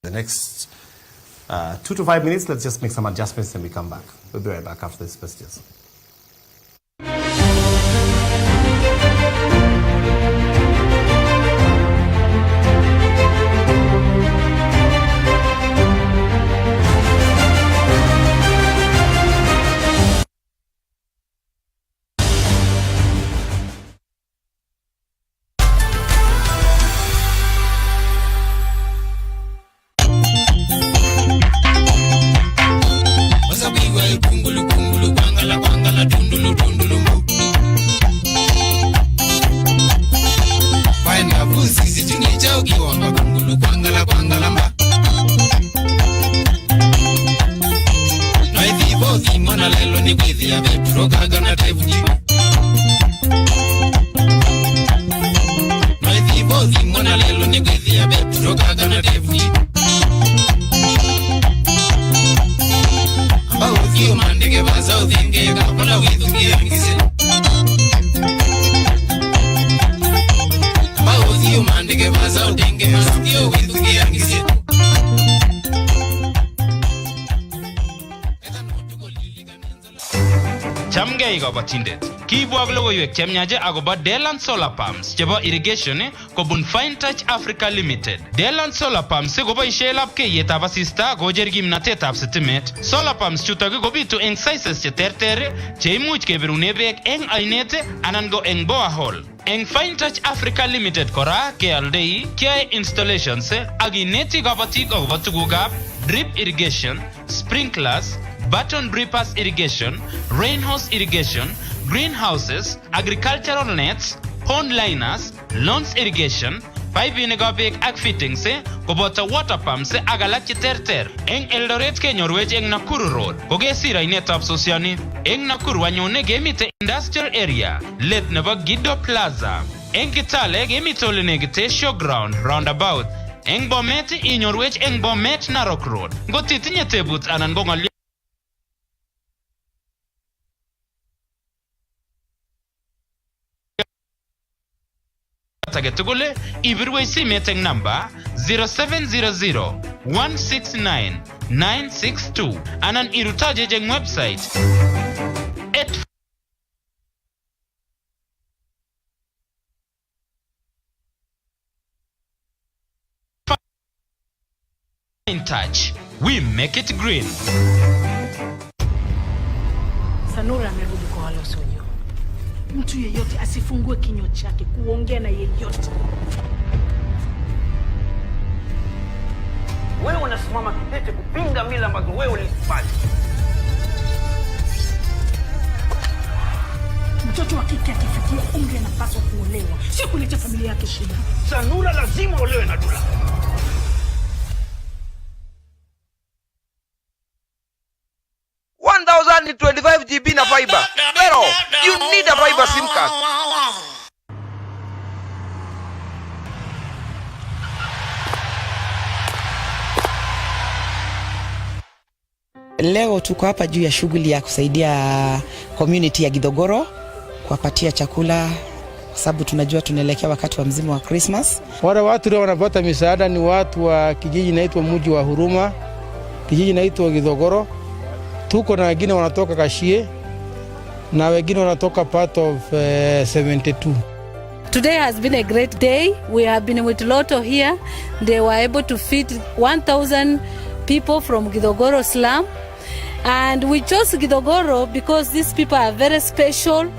the next 2 to 5 minutes. Let's just make some adjustments and we come back. We'll be right back after these messages. Chamgei kabatindet. Kiibwag logoiwek chemyache agobo Deland Solar Pumps chebo irrigation kobun Fine Touch Africa Limited. Deland Solar Pumps koboishe lapkeyetab asista kocher kimnatetab sitimet. Solar Pumps chutok kobitu eng sizes cheterter cheimuch kebirune beek eng ainet anan go eng borehole. Eng Fine Touch Africa Limited kora kealdei kiyae installations ak ineti kabatik agobo tugukab drip irrigation, sprinklers, button drippers irrigation, rainhose irrigation, greenhouses, agricultural nets, pond liners, lawns irrigation, pipeinikab beek ak fittings koboto water pumps ak alak cheterter. Eng Eldoret kenyorwech eng Nakuru Road kokesir ainetab Sosiani. Eng Nakuru anyone kemite industrial area let nebo Gido Plaza. Eng Kitale kemite ole negite showground roundabout. Eng Bomet inyorwech eng Bomet Narok Road. Ngot itinye tebut anan ko ng'olyo Tagetugule ibirwe simet eng number 0700 169 962 anan irutaje jeng website Fine Touch, we make it green. Sanura amerudi kwa wale wasiojua. Mtu yeyote asifungue kinywa chake kuongea na yeyote. Wewe unasimama kidete kupinga mila ambazo wewe ulizifanya. Mtoto wa kike akifikia umri anapaswa kuolewa, sio kuleta familia yake shida. Sanura lazima olewe na Dula. $1,025 GB na fiber. Pero you need a fiber SIM card. Leo tuko hapa juu ya shughuli ya kusaidia community ya Githogoro kuwapatia chakula kwa sababu tunajua tunaelekea wakati wa mzimu wa Christmas. Wale watu leo wanapata misaada ni watu wa kijiji inaitwa Mji wa Huruma, kijiji inaitwa Githogoro. Tuko na wengine wanatoka Kashie na wengine wanatoka part of 72. Today has been a great day. We have been with Lotto here. They were able to feed 1,000 people from Githogoro slum. And we chose Githogoro because these people are very special.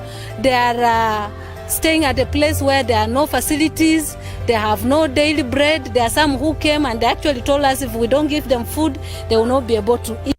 They are staying at a place where there are no facilities. They have no daily bread. There are some who came and they actually told us if we don't give them food, they will not be able to eat.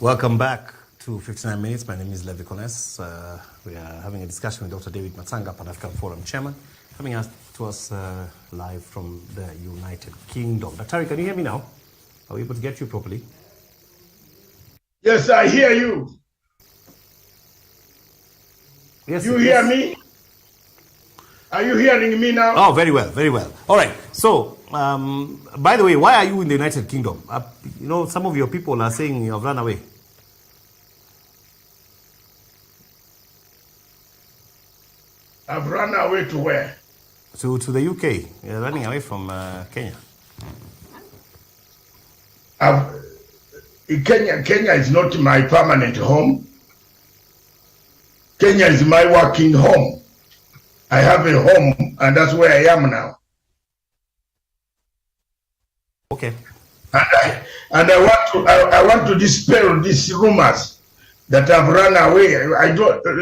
Welcome back to 59 Minutes. My name is Levi Kones. We are having a discussion with Dr. David Matsanga, Pan-African Forum Chairman, coming to us live from the United Kingdom. Dr. can you hear me now? Are we able to get you properly? Yes, I hear you. Yes, you hear me? Are you hearing me now? Oh, very well, very well. All right. So, by the way, why are you in the United Kingdom? You know, some of your people are saying you have run away. I've run away to where? To the UK. You're running away from Kenya. Kenya is not my permanent home. Kenya is my working home. I have a home, and that's where I am now. Okay. And I want to dispel these rumors that I've run away.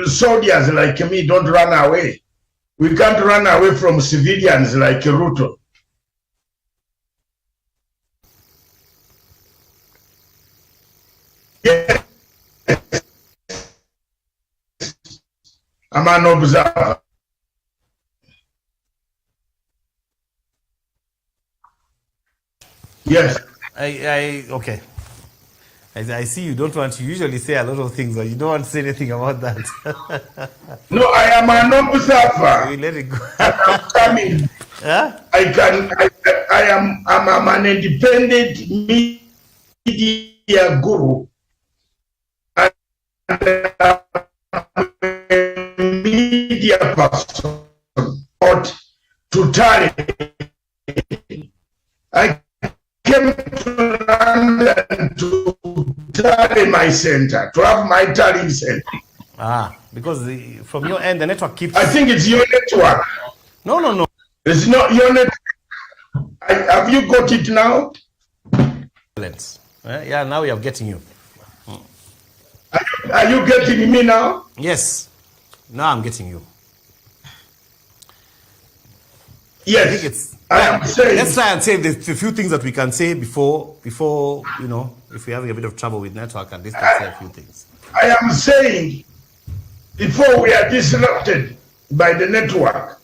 Soldiers like me don't run away. We can't run away from civilians like Ruto. Yes. I'm an observer. Yes. Okay. I see you don't want to usually say a lot of things, or you don't want to say anything about that. No, I am an observer. We let it go. I'm coming. Huh? I'm an independent media guru. And I'm a media person. But to tally, I came to London to tally my center, to have my tallying center. Because from your end, the network keeps... I think it's your network. No. It's not your network. Have you got it now? Yeah, now we are getting you. Are you getting me now? Yes. Now I'm getting you. Yes. I think it's... I am saying... Let's try and say the few things that we can say before, you know, if we're having a bit of trouble with network, at least let's say a few things. I am saying, before we are disrupted by the network,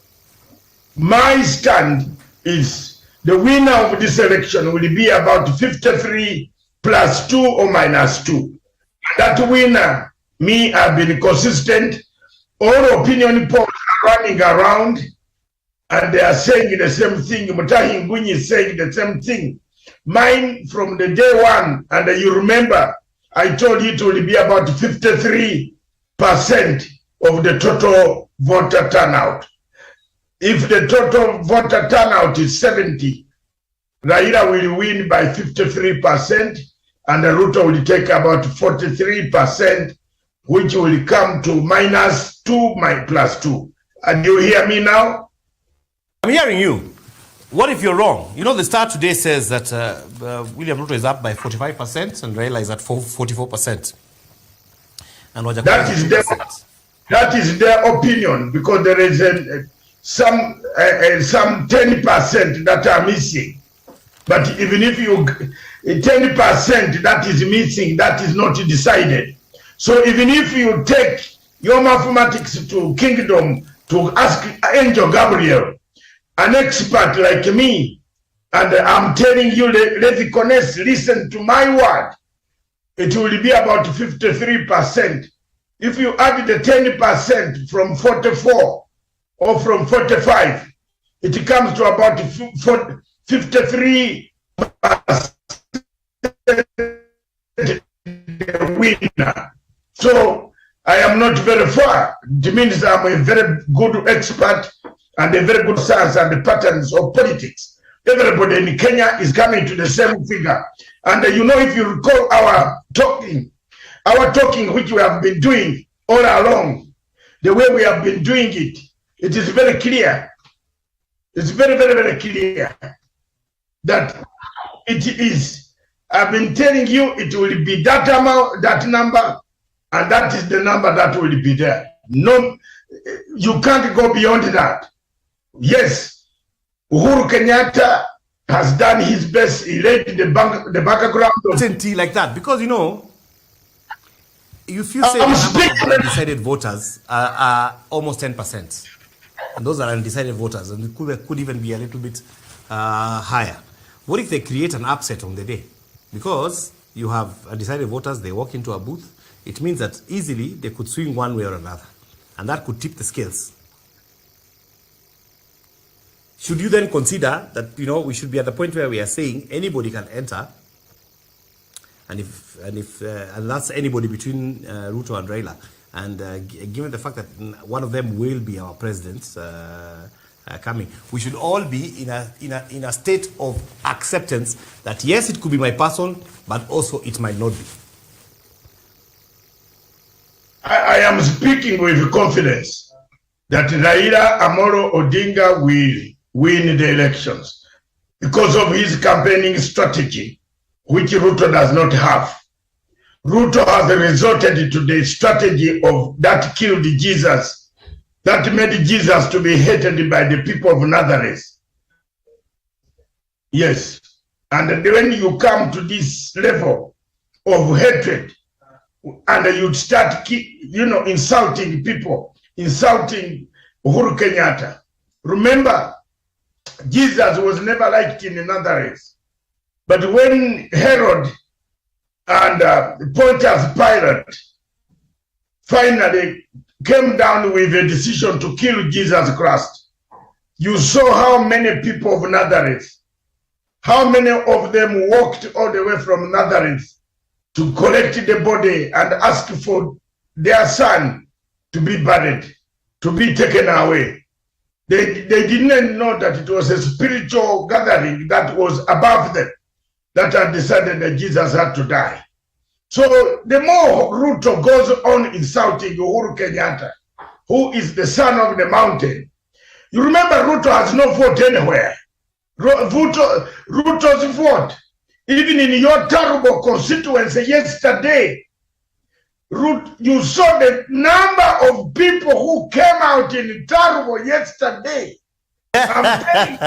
my stand is the winner of this election will be about 53 plus 2 or minus 2. That winner, me, I've been consistent. All opinion polls are running around and they are saying the same thing. Mutahi Nguni is saying the same thing. Mine from the day one, and you remember, I told you it will be about 53% of the total voter turnout. If the total voter turnout is 70, Raila will win by 53%, and the Ruto will take about 43%, which will come to minus 2, my plus 2. And you hear me now? I'm hearing you. What if you're wrong? You know, the Star today says that William Ruto is up by 45% and Raila is at 44%. And that is their opinion, because there is some 10% that are missing. But even if you 10% that is missing, that is not decided. So even if you take your mathematics to kingdom to ask Angel Gabriel, an expert like me, and I'm telling you, Levi Kones, listen to my word, it will be about 53%. If you add the 10% from 44 or from 45, it comes to about 53% winner. So I am not very far. It means I'm a very good expert and a very good science and the patterns of politics. Everybody in Kenya is coming to the same figure. And you know, if you recall our talking which we have been doing all along, the way we have been doing it, it is very clear. It's very, very, very clear that it is. I've been telling you it will be that amount, that number, and that is the number that will be there. No, you can't go beyond that. Yes, Uhuru Kenyatta has done his best. He laid the background of like that, because you know, if you say the number of undecided voters are almost 10%, and those are undecided voters, and it could even be a little bit higher. What if they create an upset on the day? Because you have undecided voters, they walk into a booth, it means that easily they could swing one way or another, and that could tip the scales. should you then consider that, you know, we should be at the point where we are saying anybody can enter, and that's anybody between Ruto and Raila, and given the fact that one of them will be our presidents coming, we should all be in a state of acceptance that yes, it could be my person, but also it might not be. I am speaking with confidence that Raila Amolo Odinga will win the elections because of his campaigning strategy, which Ruto does not have. Ruto has resorted to the strategy of that killed Jesus, that made Jesus to be hated by the people of Nazareth. Yes. And when you come to this level of hatred, and you start, insulting people, insulting Uhuru Kenyatta. Remember, Jesus was never liked in Nazareth. But when Herod and Pontius Pilate finally came down with a decision to kill Jesus Christ, you saw how many people of Nazareth, how many of them walked all the way from Nazareth to collect the body and ask for their son to be buried, to be taken away. They didn't know that it was a spiritual gathering that was above them that had decided that Jesus had to die. So the more Ruto goes on insulting Uhuru Kenyatta, who is the son of the mountain, you remember Ruto has no vote anywhere. Ruto's vote, even in your terrible constituency yesterday, you saw the number of people who came out in terrible yesterday. I'm telling you.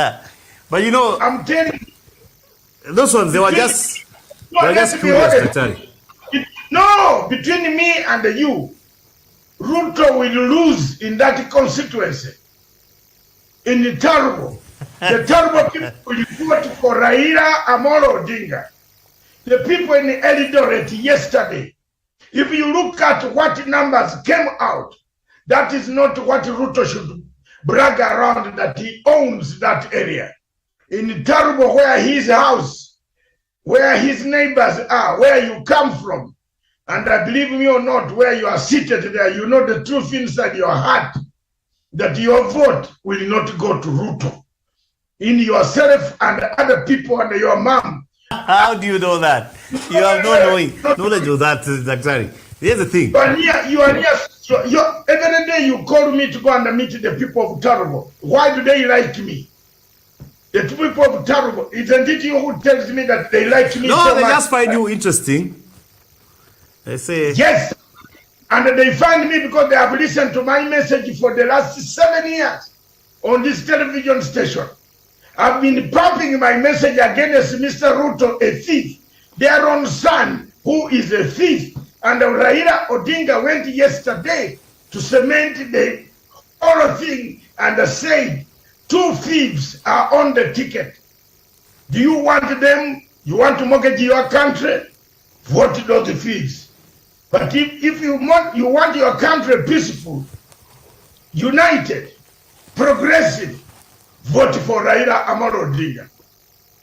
But you know, I'm telling you. Those ones, they were just curious. No, between me and you, Ruto will lose in that constituency. In the terrible. The terrible people will vote for Raila Amolo Odinga. The people in Eldoret yesterday, if you look at what numbers came out, that is not what Ruto should brag around that he owns that area. In terrible, where his house, where his neighbors are, where you come from, and I believe me or not, where you are seated there, you know the truth inside your heart, that your vote will not go to Ruto. In yourself and other people and your mom. How do you know that? You have no knowledge of that, Dr. Here's the thing. But every day you call me to go and meet the people of Tarbo. Why do they like me? The people of Tarbo, isn't it you who tells me that they like me so much? No, they just find you interesting. They say... Yes. And they find me because they have listened to my message for the last 7 years on this television station. I've been pumping my message against Mr. Ruto, a thief, their own son, who is a thief. And Raila Odinga went yesterday to cement the whole thing and said, 2 thieves are on the ticket. Do you want them? You want to mortgage your country? Vote those thieves. But if you want your country peaceful, united, progressive, vote for Raila Amolo Odinga.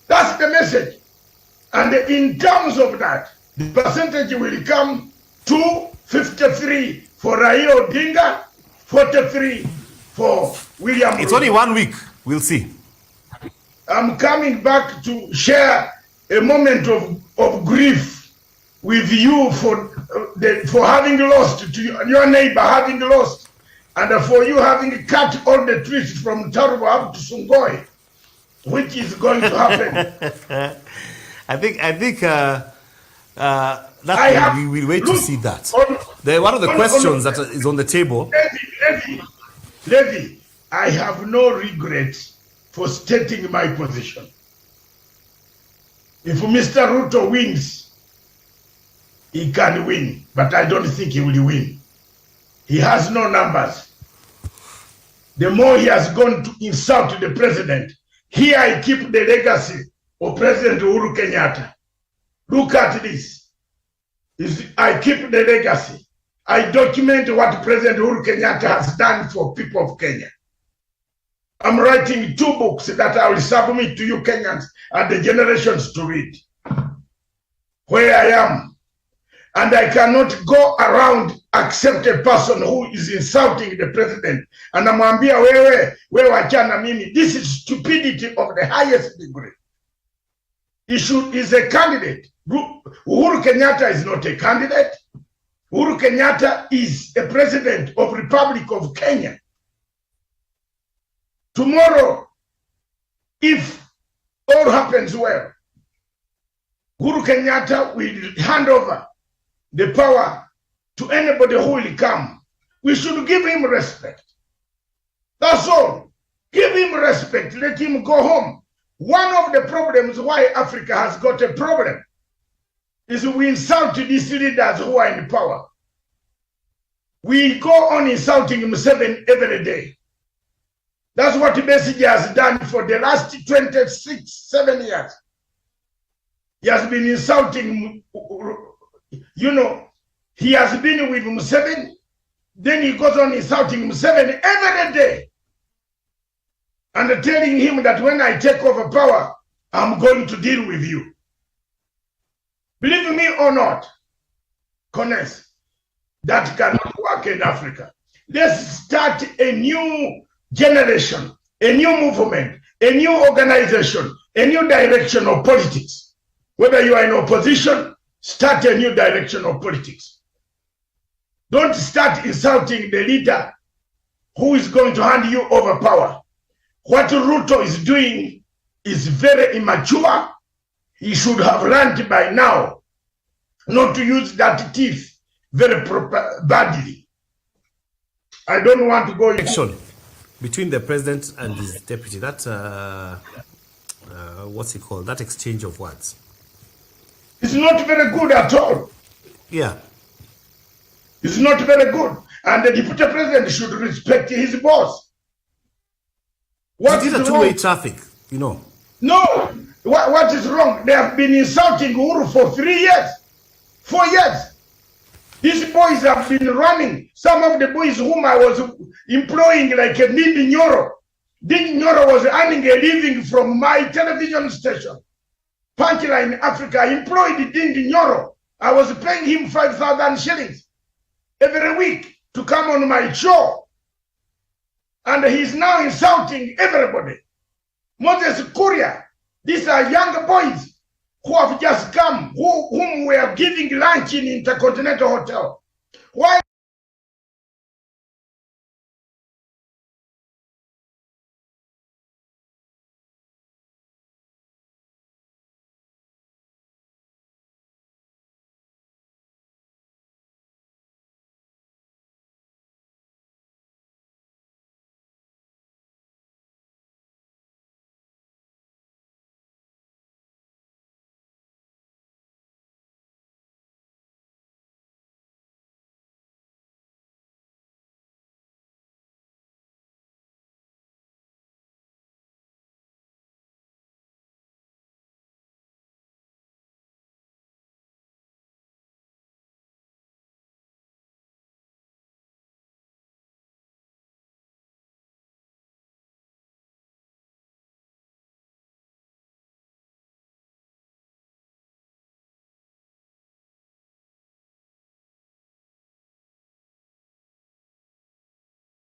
That's the message. And in terms of that, the percentage will come to 53 for Raila Odinga, 43 for William It's Ruto. only 1 week. We'll see. I'm coming back to share a moment of grief with you for having lost, to your neighbor having lost, and for you having cut all the trees from Tarubo up to Sungoi, which is going to happen. I think we will wait to see that. One of the questions that is on the table. Levi, I have no regrets for stating my position. If Mr. Ruto wins, he can win, but I don't think he will win. He has no numbers. The more he has gone to insult the president, here I keep the legacy of President Uhuru Kenyatta. Look at this. I keep the legacy. I document what President Uhuru Kenyatta has done for people of Kenya. I'm writing 2 books that I will submit to you Kenyans and the generations to read. Where I am. And I cannot go around accept a person who is insulting the president. And namwambia wewe achana mimi. This is stupidity of the highest degree. He is a candidate. Uhuru Kenyatta is not a candidate. Uhuru Kenyatta is a president of Republic of Kenya. Tomorrow, if all happens well, Uhuru Kenyatta will hand over the power to anybody who will come. We should give him respect. That's all. Give him respect. Let him go home. One of the problems why Africa has got a problem is we insult these leaders who are in power. We go on insulting Museveni every day. That's what Besigye has done for the last 7 years. He has been insulting, he has been with Museveni, then he goes on insulting Museveni every day. And telling him that when I take over power, I'm going to deal with you. Believe me or not, Kones, that cannot work in Africa. Let's start a new generation, a new movement, a new organization, a new direction of politics. Whether you are in opposition, start a new direction of politics. Don't start insulting the leader who is going to hand you over power. What Ruto is doing is very immature. He should have learned by now not to use that teeth very badly. I don't want to go in action between the president and his deputy. That what's it called? That exchange of words. It's not very good at all. Yeah. It's not very good. And the deputy president should respect his boss. What is a two-way traffic, No. What is wrong? They have been insulting Uhuru for 3 years. 4 years. These boys have been running. Some of the boys whom I was employing, like Ndindi Nyoro. Ndindi Nyoro was earning a living from my television station. Punchline Africa. I employed Ndindi Nyoro. I was paying him 5,000 shillings every week to come on my show. And he's now insulting everybody. Moses Kuria, these are young boys who have just come, whom we are giving lunch in Intercontinental Hotel. Why